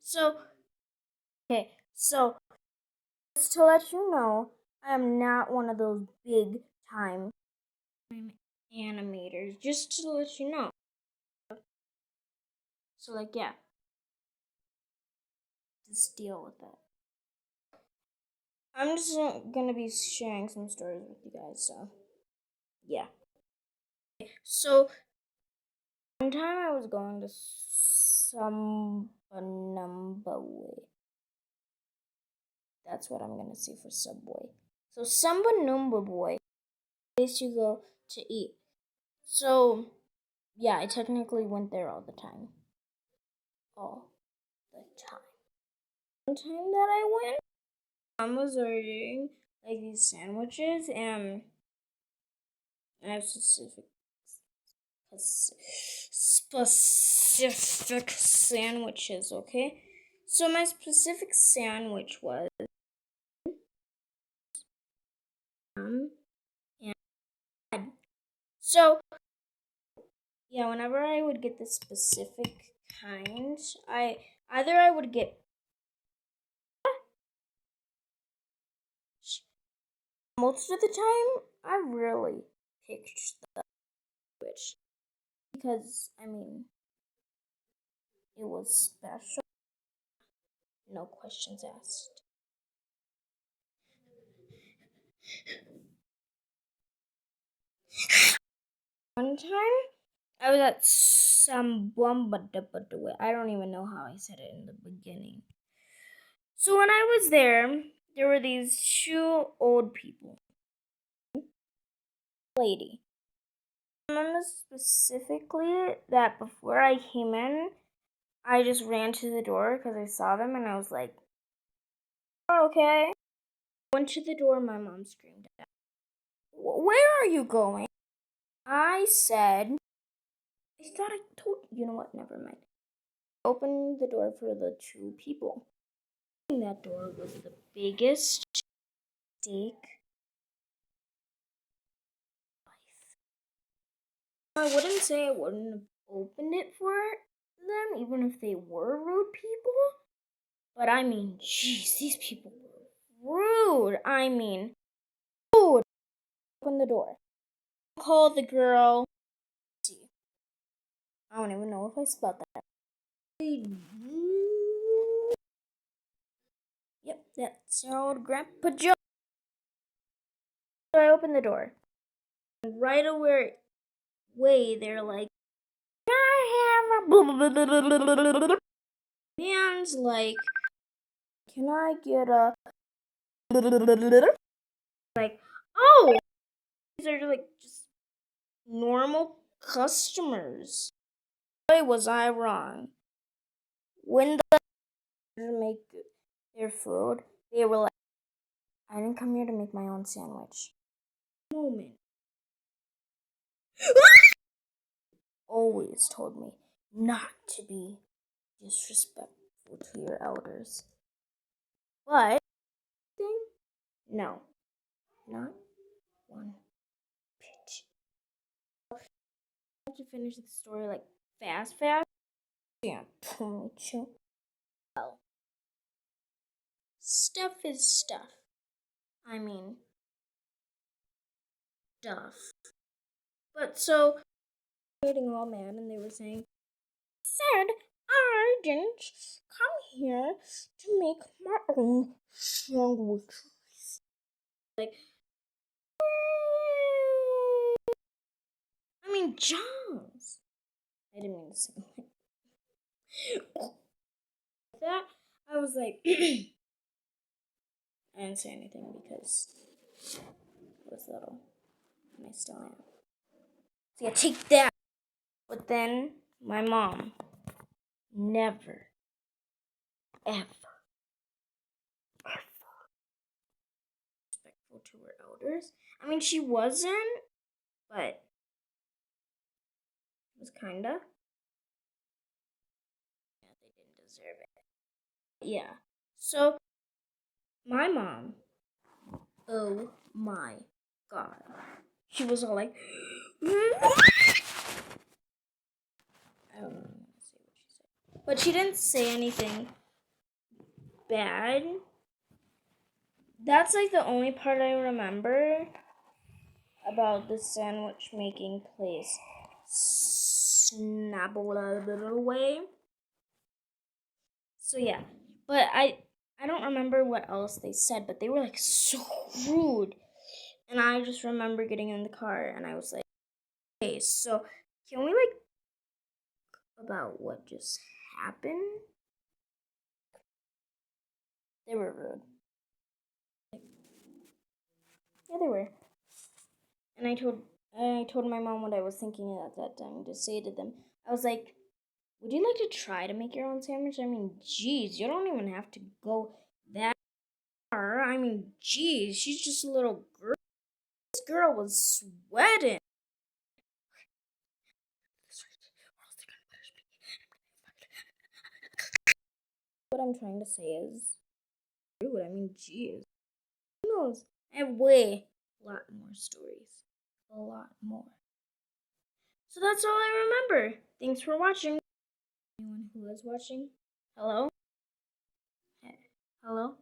So, okay, so just to let you know, I am not one of those big time animators. Just to let you know. So, like, yeah, just deal with that. I'm just gonna be sharing some stories with you guys. So, yeah. So, one time I was going to Sambanumba. That's what I'm gonna say for Subway. So Sambanumba Boy, place you go to eat. So yeah, I technically went there all the time. All the time. One time that I went, Mom was ordering like these sandwiches, and I have specific sandwiches. Okay, so my specific sandwich was and so yeah, whenever I would get the specific kind, I would get most of the time I really picked the sandwich because I mean it was special, no questions asked. One time I was at Sambwambadabadaway. I don't even know how I said it in the beginning. So when I was there were these two old people. Lady. I remember specifically that before I came in, I just ran to the door because I saw them and I was like, oh, okay. I went to the door, my mom screamed at me. Where are you going? I said, I thought I told you. You know what? Never mind. Opened the door for the two people. That door was the biggest mistake of my life. I wouldn't say I wouldn't have opened it for them, even if they were rude people. But I mean, jeez, these people were rude. I mean, rude. Open the door. Call the girl. I don't even know if I spelled that. Yep, that's old Grandpa Joe. So I opened the door. And right away, they're like, I have a man's like, can I get a like, oh, these are like just normal customers. Boy, was I wrong. When the make their food, they were like, I didn't come here to make my own sandwich. Moment. Always told me not to be disrespectful to your elders. But, no, not one pitch. I have to finish the story like fast. Yeah, well, stuff is stuff. I mean, stuff. But so, getting all mad, and they were saying, said I didn't come here to make my own sandwiches. Like, I mean, Jones. I didn't mean to say that. I was like, I didn't say anything because I was little, and I still am. So yeah, take that. But then my mom never, ever respectful to her elders. I mean, she wasn't, but it was kinda. Yeah, they didn't deserve it. Yeah. So my mom, oh my god, she was all like, I don't know how to say what she said, but she didn't say anything bad. That's like the only part I remember about the sandwich making place. Snabble a little way. So yeah, but I don't remember what else they said, but they were like so rude. And I just remember getting in the car and I was like, okay, so can we like about what just happened? They were rude. Yeah, they were. And I told my mom what I was thinking at that time to say to them. I was like, would you like to try to make your own sandwich? I mean, geez, you don't even have to go that far. I mean, geez, she's just a little girl. This girl was sweating. What I'm trying to say is, rude. I mean, geez. Who knows? I have a lot more stories. A lot more. So that's all I remember. Thanks for watching. Anyone who is watching, hello? Hello?